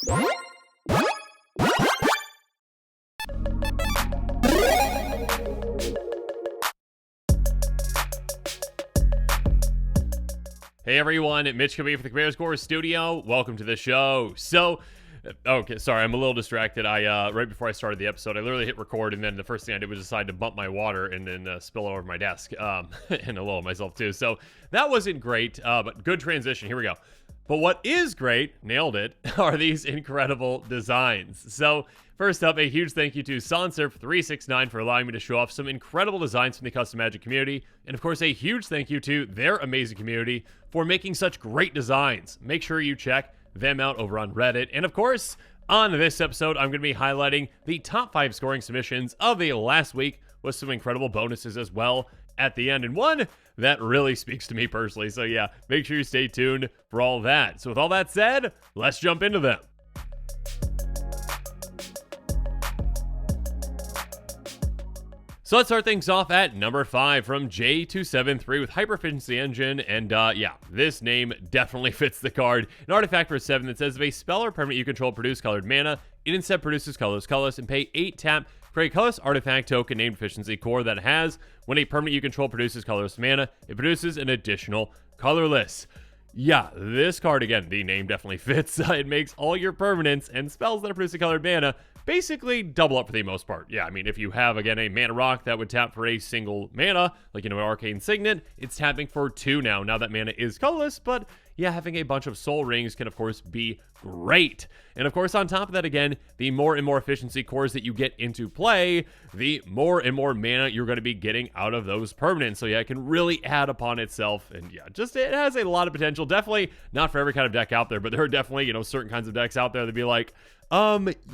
Hey everyone, Mitch coming from the Commander Score Studio. Welcome to the show. So, okay, sorry, I'm a little distracted. Right before I started the episode, I literally hit record, and then the first thing I did was decide to bump my water and then spill it over my desk, and a little myself too. So that wasn't great, but good transition. Here we go. But what is great, nailed it, are these incredible designs. So first up, a huge thank you to Sonsurf369 for allowing me to show off some incredible designs from the custom Magic community. And of course, a huge thank you to their amazing community for making such great designs. Make sure you check them out over on Reddit. And of course, on this episode, I'm going to be highlighting the top 5 scoring submissions of the last week with some incredible bonuses as well at the end, and one that really speaks to me personally. So yeah, make sure you stay tuned for all that. So with all that said, let's jump into them. So let's start things off at number 5 from J273 with Hyper Efficiency Engine. And yeah, this name definitely fits the card. An artifact for 7 that says if a spell or permanent you control produce colored mana, it instead produces colorless, and pay 8 tap. Create a colorless artifact token named Efficiency Core that has, when a permanent you control produces colorless mana, it produces an additional colorless. Yeah, this card, again, the name definitely fits. It makes all your permanents and spells that are producing colored mana basically double up for the most part. Yeah, I mean, if you have, again, a mana rock that would tap for a single mana, like, an Arcane Signet, it's tapping for 2 now that mana is colorless, but yeah, having a bunch of soul rings can, of course, be great. And of course, on top of that, again, the more and more efficiency cores that you get into play, the more and more mana you're going to be getting out of those permanents. So yeah, it can really add upon itself. And yeah, just it has a lot of potential. Definitely not for every kind of deck out there, but there are definitely, certain kinds of decks out there that be like,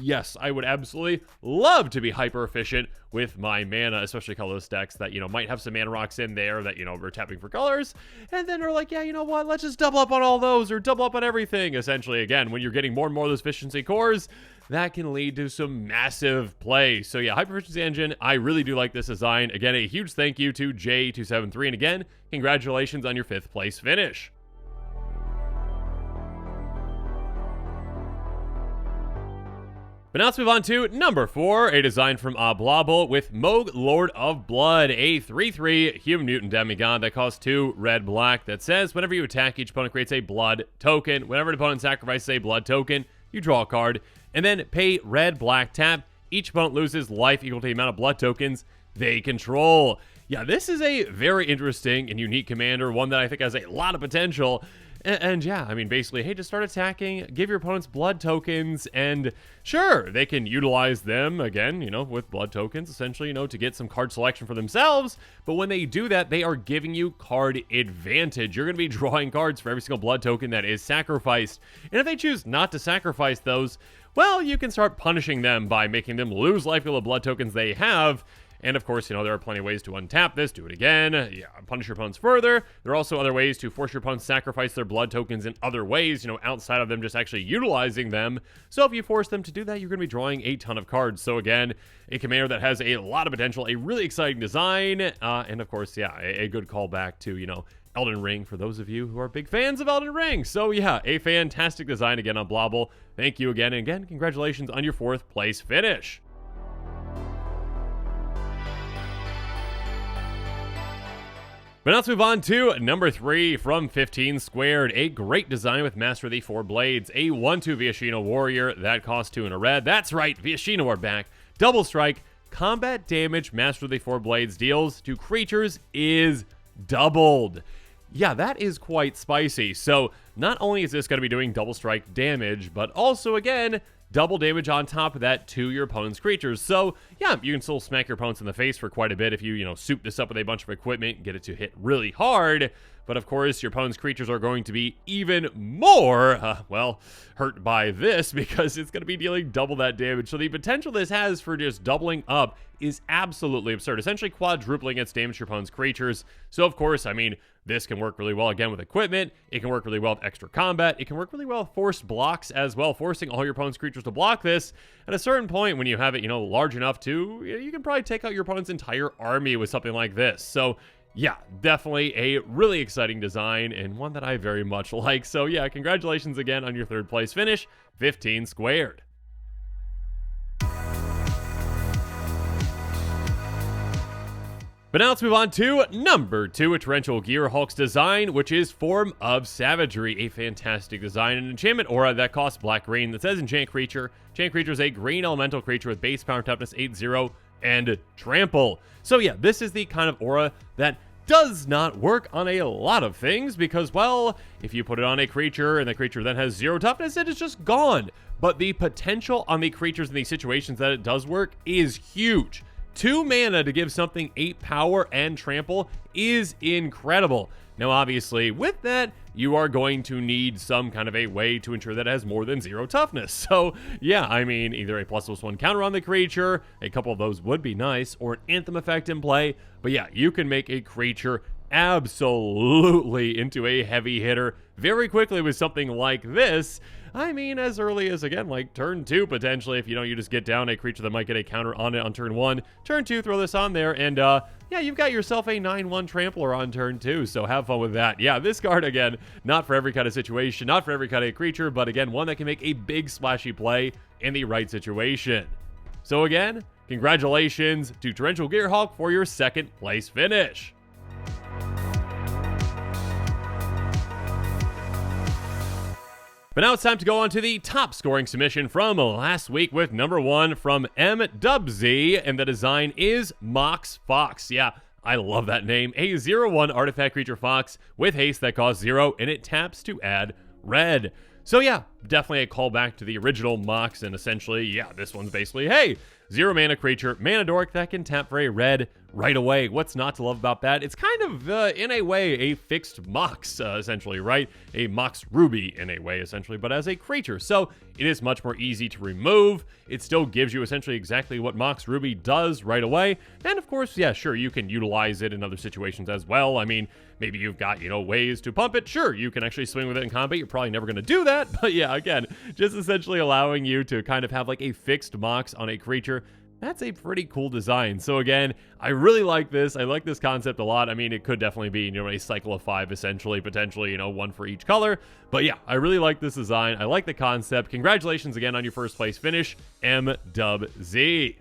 yes, I would absolutely love to be hyper efficient with my mana, especially colorless decks that, might have some mana rocks in there that, we're tapping for colors. And then they're like, yeah, you know what? Let's just double up on all those or double up on everything. Essentially, again, when you're getting more and more of those efficiency cores, that can lead to some massive play. So yeah, Hyper Efficiency Engine, I really do like this design. Again, a huge thank you to J273. And again, congratulations on your 5th place finish. But now let's move on to number 4, a design from Oblobble with Moog, Lord of Blood, a 3/3 human mutant demigod that costs 2 red-black that says whenever you attack, each opponent creates a blood token. Whenever an opponent sacrifices a blood token, you draw a card, and then pay red-black tap. Each opponent loses life equal to the amount of blood tokens they control. Yeah, this is a very interesting and unique commander, one that I think has a lot of potential. And yeah, I mean, basically, hey, just start attacking, give your opponents blood tokens, and sure, they can utilize them, again, with blood tokens, essentially, to get some card selection for themselves. But when they do that, they are giving you card advantage. You're going to be drawing cards for every single blood token that is sacrificed. And if they choose not to sacrifice those, well, you can start punishing them by making them lose life equal to blood tokens they have. And of course, there are plenty of ways to untap this, do it again, yeah, punish your opponents further. There are also other ways to force your opponents to sacrifice their blood tokens in other ways, outside of them just actually utilizing them. So if you force them to do that, you're going to be drawing a ton of cards. So again, a commander that has a lot of potential, a really exciting design, and of course, yeah, a good callback to, Elden Ring for those of you who are big fans of Elden Ring. So yeah, a fantastic design again on Blobble. Thank you again, and again, congratulations on your 4th place finish. But now let's move on to number 3 from 15 Squared. A great design with Master of the 4 Blades. A 1/2 Viashino Warrior that costs 2 and a red. That's right, Viashino are back. Double strike. Combat damage Master of the 4 Blades deals to creatures is doubled. Yeah, that is quite spicy. So not only is this going to be doing double strike damage, but also, again, double damage on top of that to your opponent's creatures. So yeah, you can still smack your opponents in the face for quite a bit if you, soup this up with a bunch of equipment and get it to hit really hard. But of course, your opponent's creatures are going to be even more, hurt by this because it's going to be dealing double that damage. So the potential this has for just doubling up is absolutely absurd, essentially quadrupling its damage to your opponent's creatures. So of course, I mean, this can work really well, again, with equipment. It can work really well with extra combat. It can work really well with forced blocks as well, forcing all your opponent's creatures to block this. At a certain point, when you have it, large enough to, you can probably take out your opponent's entire army with something like this. So Yeah, definitely a really exciting design and one that I very much like. So yeah, congratulations again on your third place finish, 15 squared. But now let's move on to number 2, a Torrential Gearhulk's design, which is Form of Savagery, a fantastic design, an enchantment aura that costs black-green that says enchant creature. Enchant creature is a green elemental creature with base power and toughness 8/0 and trample. So yeah, this is the kind of aura that does not work on a lot of things because, well, if you put it on a creature and the creature then has 0 toughness, it is just gone. But the potential on the creatures in these situations that it does work is huge. 2 mana to give something 8 power and trample is incredible. Now, obviously, with that, you are going to need some kind of a way to ensure that it has more than 0 toughness. So, yeah, I mean, either a ++1 counter on the creature, a couple of those would be nice, or an Anthem effect in play. But yeah, you can make a creature absolutely into a heavy hitter very quickly with something like this. I mean, as early as, again, like turn 2, potentially, if you just get down a creature that might get a counter on it on turn 1. Turn 2, throw this on there, and yeah, you've got yourself a 9/1 trampler on turn 2, so have fun with that. Yeah, this card, again, not for every kind of situation, not for every kind of creature, but again, one that can make a big splashy play in the right situation. So again, congratulations to Torrential Gearhulk for your second place finish. But now it's time to go on to the top scoring submission from last week with number 1 from MWZ, and the design is MOX Fox. Yeah, I love that name. A 0/1 artifact creature fox with haste that costs 0, and it taps to add red. So yeah, definitely a callback to the original MOX, and essentially, yeah, this one's basically, hey, 0 mana creature, mana dork that can tap for a red right away. What's not to love about that? It's kind of, in a way, a fixed Mox, essentially, right? A Mox Ruby, in a way, essentially, but as a creature. So it is much more easy to remove. It still gives you essentially exactly what Mox Ruby does right away. And of course, yeah, sure, you can utilize it in other situations as well. I mean, maybe you've got, ways to pump it. Sure, you can actually swing with it in combat. You're probably never going to do that. But yeah, again, just essentially allowing you to kind of have like a fixed Mox on a creature. That's a pretty cool design. So again, I really like this. I like this concept a lot. I mean, it could definitely be, a cycle of 5, essentially, potentially, 1 for each color. But yeah, I really like this design. I like the concept. Congratulations again on your first place finish, MWZ.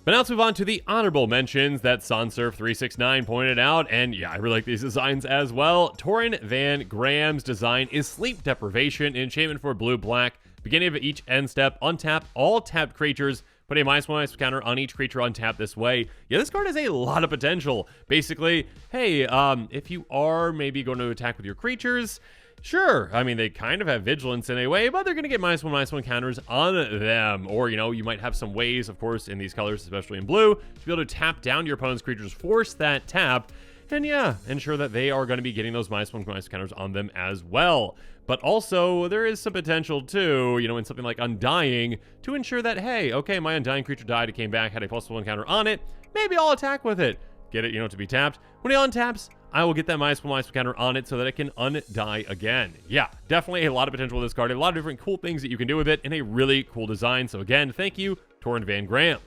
But now let's move on to the honorable mentions that Sonsurf369 pointed out, and yeah, I really like these designs as well. Torin Van Graham's design is Sleep Deprivation, enchantment for blue-black. Beginning of each end step, untap all tapped creatures, put a -1/- counter on each creature untapped this way. Yeah, this card has a lot of potential. Basically, hey, if you are maybe going to attack with your creatures, sure, I mean, they kind of have vigilance in a way, but they're going to get -1/- counters on them. Or, you might have some ways, of course, in these colors, especially in blue, to be able to tap down your opponent's creatures, force that tap, and yeah, ensure that they are going to be getting those -1/- counters on them as well. But also, there is some potential too, in something like Undying, to ensure that, hey, okay, my Undying creature died, it came back, had a +1 counter on it, maybe I'll attack with it. Get it, to be tapped. When it untaps, I will get that -1/- counter on it so that it can undie again. Yeah, definitely a lot of potential with this card. A lot of different cool things that you can do with it in a really cool design. So again, thank you, Torin Van Graham.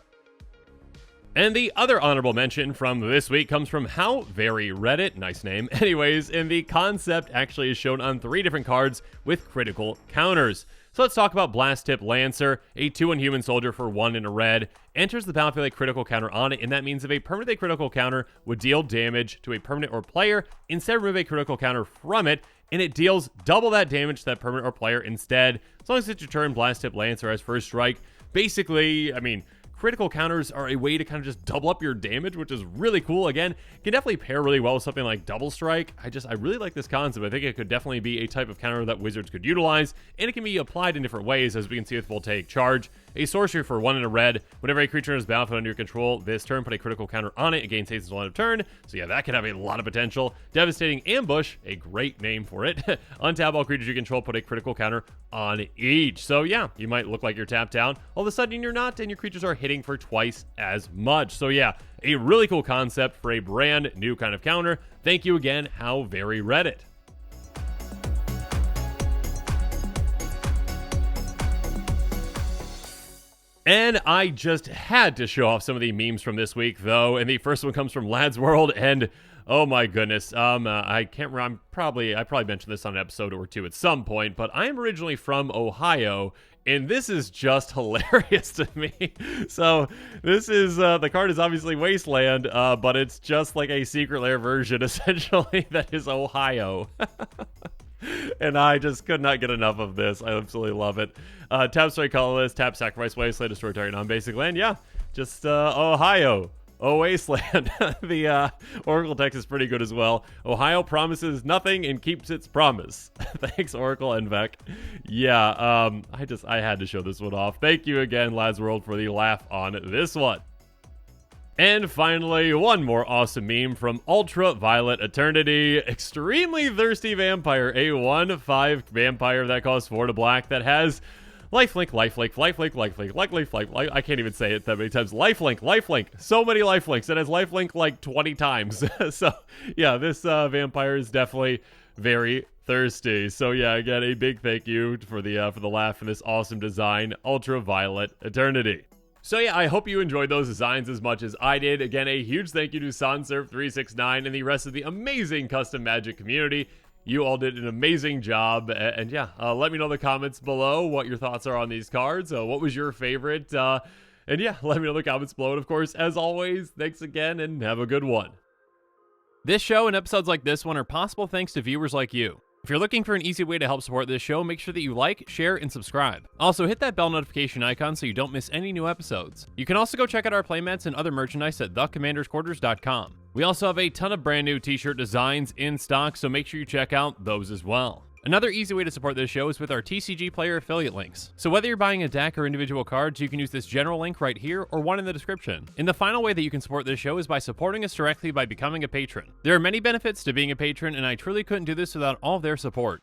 And the other honorable mention from this week comes from How Very Reddit, nice name. Anyways, and the concept actually is shown on 3 different cards with critical counters. So let's talk about Blast Tip Lancer, a 2/1 human soldier for 1 in a red. Enters the battlefield with a critical counter on it, and that means if a permanent with a critical counter would deal damage to a permanent or player, instead remove a critical counter from it, and it deals double that damage to that permanent or player instead. As long as it's your turn, Blast Tip Lancer has first strike. Basically, I mean, critical counters are a way to kind of just double up your damage, which is really cool. Again, can definitely pair really well with something like Double Strike. I really like this concept. I think it could definitely be a type of counter that Wizards could utilize, and it can be applied in different ways, as we can see with Voltaic Charge. A sorcery for 1 in a red. Whenever a creature is battlefield under your control this turn, put a critical counter on it. It gains haste until end of turn. So yeah, that could have a lot of potential. Devastating Ambush, a great name for it. Untap all creatures you control, put a critical counter on each. So yeah, you might look like you're tapped down. All of a sudden you're not, and your creatures are hitting for twice as much. So yeah, a really cool concept for a brand new kind of counter. Thank you again, How Very Reddit. And I just had to show off some of the memes from this week, though, and the first one comes from Lads World, and oh my goodness, I can't remember, I probably mentioned this on an episode or two at some point, but I am originally from Ohio, and this is just hilarious to me. So this is, the card is obviously Wasteland, but it's just like a Secret Lair version, essentially, that is Ohio. And I just could not get enough of this. I absolutely love it. Tap strike colorless, tap sacrifice wasteland, destroy target non-basic land. Yeah, just Ohio. Oh, Wasteland. The Oracle text is pretty good as well. Ohio promises nothing and keeps its promise. Thanks, Oracle and Vec. Yeah, I had to show this one off. Thank you again, Lads World, for the laugh on this one. And finally, one more awesome meme from Ultraviolet Eternity. Extremely Thirsty Vampire, a 1/5 vampire that costs 4 to black that has lifelink, I can't even say it that many times. Lifelink. So many lifelinks. It has lifelink like 20 times. So yeah, this vampire is definitely very thirsty. So yeah, again, a big thank you for the laugh and this awesome design, Ultraviolet Eternity. So yeah, I hope you enjoyed those designs as much as I did. Again, a huge thank you to Sansurf369 and the rest of the amazing custom Magic community. You all did an amazing job, and yeah, let me know in the comments below what your thoughts are on these cards. What was your favorite? And yeah, let me know in the comments below. And of course, as always, thanks again and have a good one. This show and episodes like this one are possible thanks to viewers like you. If you're looking for an easy way to help support this show, make sure that you like, share, and subscribe. Also, hit that bell notification icon so you don't miss any new episodes. You can also go check out our playmats and other merchandise at thecommandersquarters.com. We also have a ton of brand new t-shirt designs in stock, so make sure you check out those as well. Another easy way to support this show is with our TCG player affiliate links. So whether you're buying a deck or individual cards, you can use this general link right here or one in the description. And the final way that you can support this show is by supporting us directly by becoming a patron. There are many benefits to being a patron, and I truly couldn't do this without all of their support.